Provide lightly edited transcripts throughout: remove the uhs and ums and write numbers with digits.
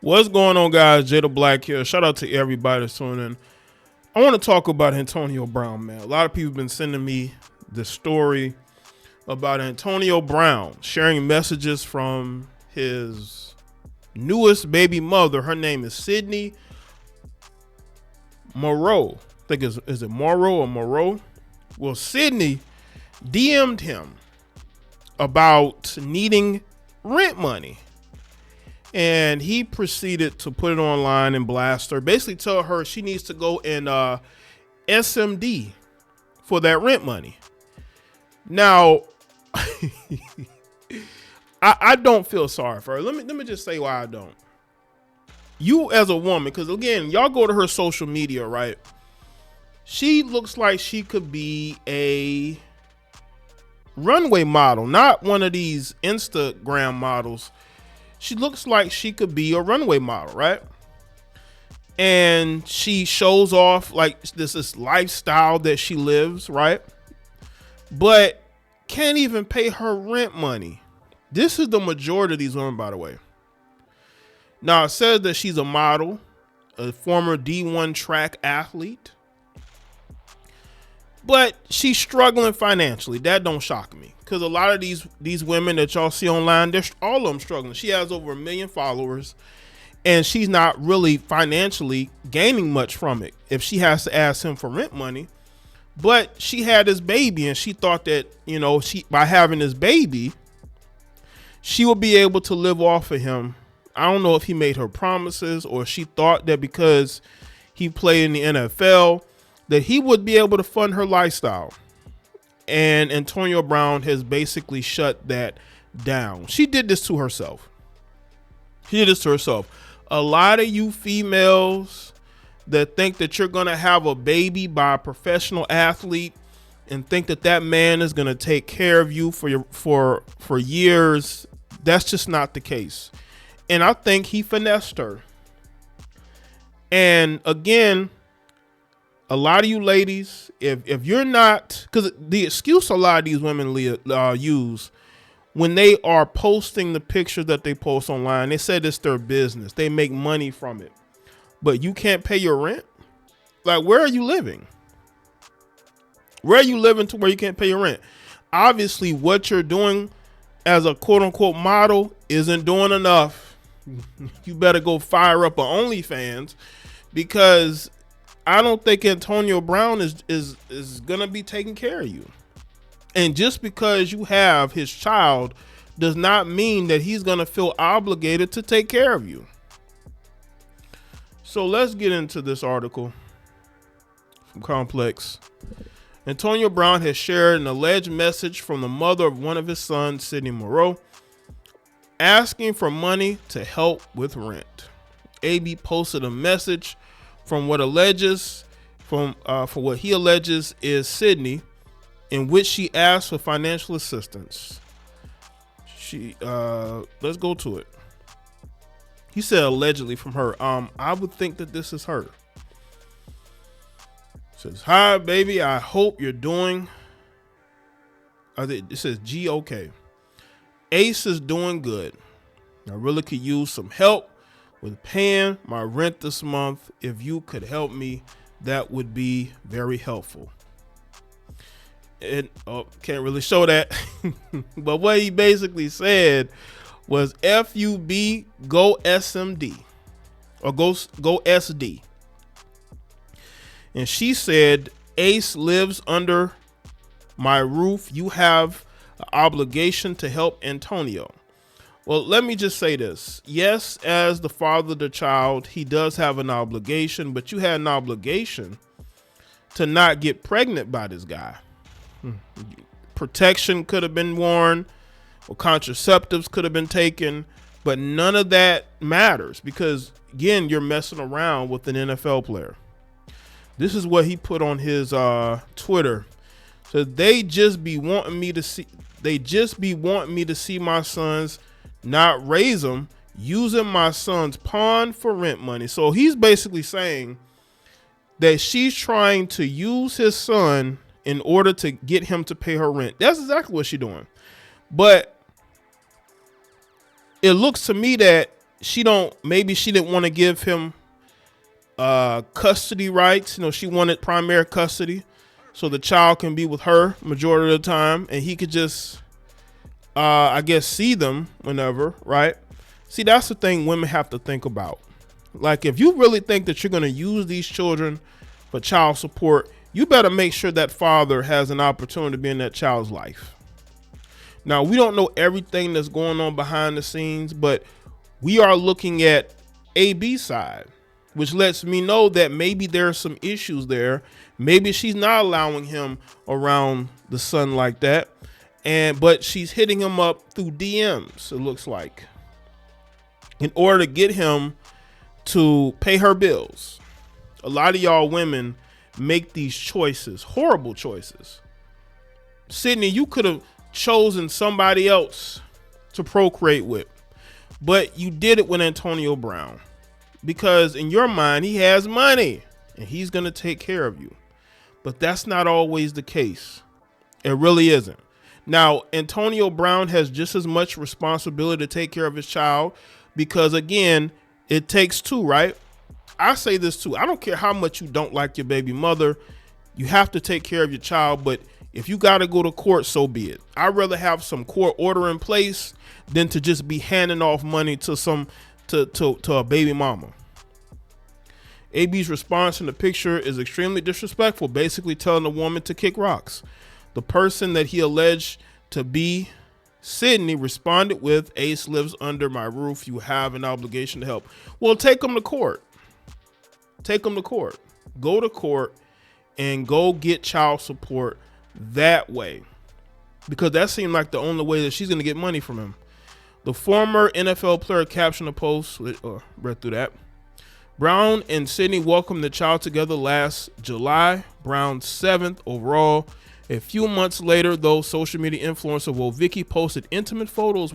What's going on, guys? Jay the Black here. Shout out to everybody that's tuning in. I want to talk about Antonio Brown, man. A lot of people have been sending me the story about Antonio Brown sharing messages from his newest baby mother. Her name is Sydney Moreau. I think is it Moreau or Moreau? Well, Sydney DM'd him about needing rent money. And he proceeded to put it online and blast her. Basically tell her she needs to go and SMD for that rent money. Now, I don't feel sorry for her. Let me just say why I don't. You as a woman, because again, y'all go to her social media, right? She looks like she could be a runway model, not one of these Instagram models. She looks like she could be a runway model, right? And she shows off like this lifestyle that she lives, right? But can't even pay her rent money. This is the majority of these women, by the way. Now, it says that she's a model, a former D1 track athlete, but she's struggling financially. That don't shock me, because a lot of these women that y'all see online, they're all of them struggling. She has over 1 million followers, and she's not really financially gaining much from it if she has to ask him for rent money. But she had this baby, and she thought that, she by having this baby, she would be able to live off of him. I don't know if he made her promises, or she thought that because he played in the NFL that he would be able to fund her lifestyle. And Antonio Brown has basically shut that down. She did this to herself. A lot of you females that think that you're going to have a baby by a professional athlete and think that that man is going to take care of you for years, that's just not the case. And I think he finessed her. And again, a lot of you ladies, if you're not, because the excuse a lot of these women use when they are posting the pictures that they post online, they said it's their business. They make money from it. But you can't pay your rent? Like, where are you living? Where are you living to where you can't pay your rent? Obviously, what you're doing as a quote unquote model isn't doing enough. You better go fire up an OnlyFans, because I don't think Antonio Brown is gonna be taking care of you. And just because you have his child does not mean that he's gonna feel obligated to take care of you. So let's get into this article from Complex. Antonio Brown has shared an alleged message from the mother of one of his sons, Sydney Moreau, asking for money to help with rent. AB posted a message from what he alleges is Sydney, in which she asked for financial assistance. Let's go to it. He said allegedly from her. I would think that this is her. It says, "Hi baby, I hope you're doing." It says GOK. Ace is doing good. I really could use some help with paying my rent this month. If you could help me, that would be very helpful. And can't really show that. But what he basically said was FUB, go SMD, or go SD. And she said, Ace lives under my roof. You have an obligation to help Antonio. Well, let me just say this. Yes, as the father of the child, he does have an obligation, but you had an obligation to not get pregnant by this guy. Protection could have been worn, or contraceptives could have been taken, but none of that matters because, again, you're messing around with an NFL player. This is what he put on his Twitter. So they just be wanting me to see my sons, not raise them, using my son's pawn for rent money. So he's basically saying that she's trying to use his son in order to get him to pay her rent. That's exactly what she's doing. But it looks to me that maybe she didn't want to give him custody rights. She wanted primary custody so the child can be with her majority of the time and he could just I guess see them whenever, right? See, that's the thing women have to think about. Like, if you really think that you're going to use these children for child support, you better make sure that father has an opportunity to be in that child's life. Now, we don't know everything that's going on behind the scenes, but we are looking at AB's side, which lets me know that maybe there are some issues there. Maybe she's not allowing him around the son like that. But she's hitting him up through DMs, it looks like, in order to get him to pay her bills. A lot of y'all women make these choices, horrible choices. Sydney, you could have chosen somebody else to procreate with, but you did it with Antonio Brown because in your mind, he has money and he's going to take care of you. But that's not always the case. It really isn't. Now, Antonio Brown has just as much responsibility to take care of his child because, again, it takes two, right? I say this too. I don't care how much you don't like your baby mother. You have to take care of your child. But if you got to go to court, so be it. I'd rather have some court order in place than to just be handing off money to a baby mama. AB's response in the picture is extremely disrespectful, basically telling the woman to kick rocks. The person that he alleged to be Sydney responded with, "Ace lives under my roof. You have an obligation to help." Well, take him to court. Take him to court. Go to court and go get child support that way, because that seemed like the only way that she's going to get money from him. The former NFL player captioned a post, read through that. Brown and Sydney welcomed the child together last July. Brown's 7th overall. A few months later, though, social media influencer Vicky posted intimate photos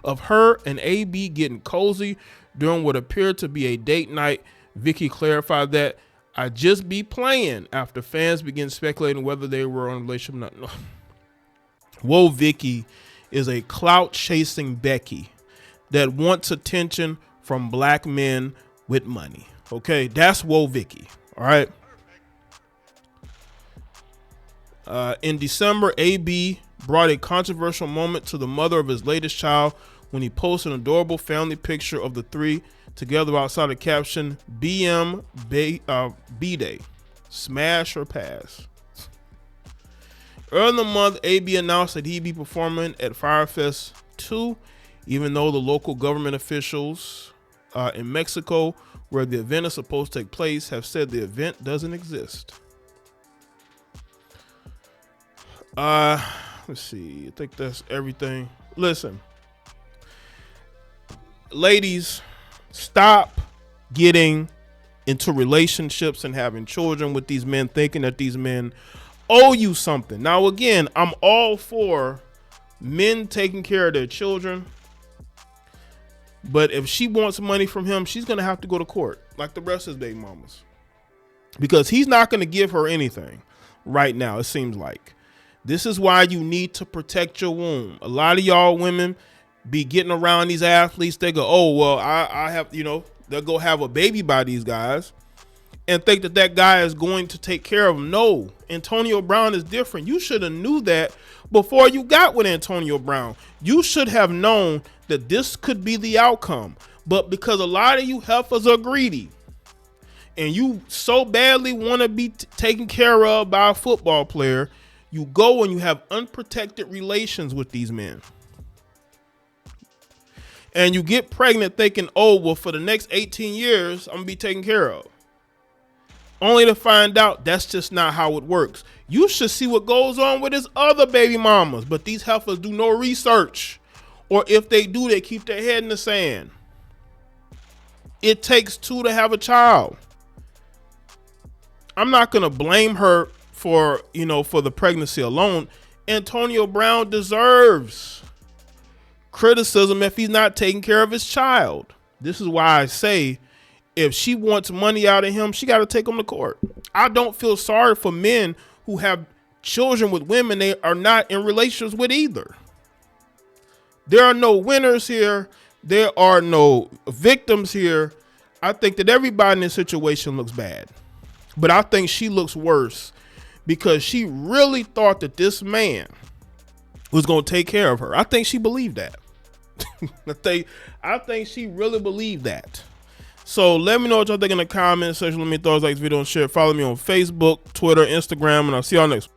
of her and AB getting cozy during what appeared to be a date night. Vicky clarified that, "I just be playing," after fans began speculating whether they were on a relationship or not. Whoa, Vicky is a clout-chasing Becky that wants attention from black men with money. Okay, that's Whoa Vicky. All right. In December, AB brought a controversial moment to the mother of his latest child when he posted an adorable family picture of the three together outside the caption, "BM B-Day, smash or pass." Early in the month, AB announced that he'd be performing at Firefest 2, even though the local government officials in Mexico, where the event is supposed to take place, have said the event doesn't exist. Let's see. I think that's everything. Listen, ladies, stop getting into relationships and having children with these men, thinking that these men owe you something. Now, again, I'm all for men taking care of their children, but if she wants money from him, she's going to have to go to court like the rest of his baby mamas, because he's not going to give her anything right now, it seems like. This is why you need to protect your womb. A lot of y'all women be getting around these athletes. They go, "Oh, well, I have," they'll go have a baby by these guys and think that that guy is going to take care of them. No, Antonio Brown is different. You should have knew that before you got with Antonio Brown. You should have known that this could be the outcome. But because a lot of you heifers are greedy and you so badly want to be taken care of by a football player, you go and you have unprotected relations with these men. And you get pregnant thinking, "Oh, well, for the next 18 years, I'm going to be taken care of." Only to find out that's just not how it works. You should see what goes on with his other baby mamas. But these heifers do no research. Or if they do, they keep their head in the sand. It takes two to have a child. I'm not going to blame her for the pregnancy alone. Antonio Brown deserves criticism if he's not taking care of his child. This is why I say, if she wants money out of him, she got to take him to court. I don't feel sorry for men who have children with women they are not in relationships with either. There are no winners here. there are no victims here. I think that everybody in this situation looks bad, but I think she looks worse because she really thought that this man was going to take care of her. I think she believed that. I think she really believed that. So let me know what y'all think in the comment section. Let me know, like this video and share. Follow me on Facebook, Twitter, Instagram, and I'll see y'all next.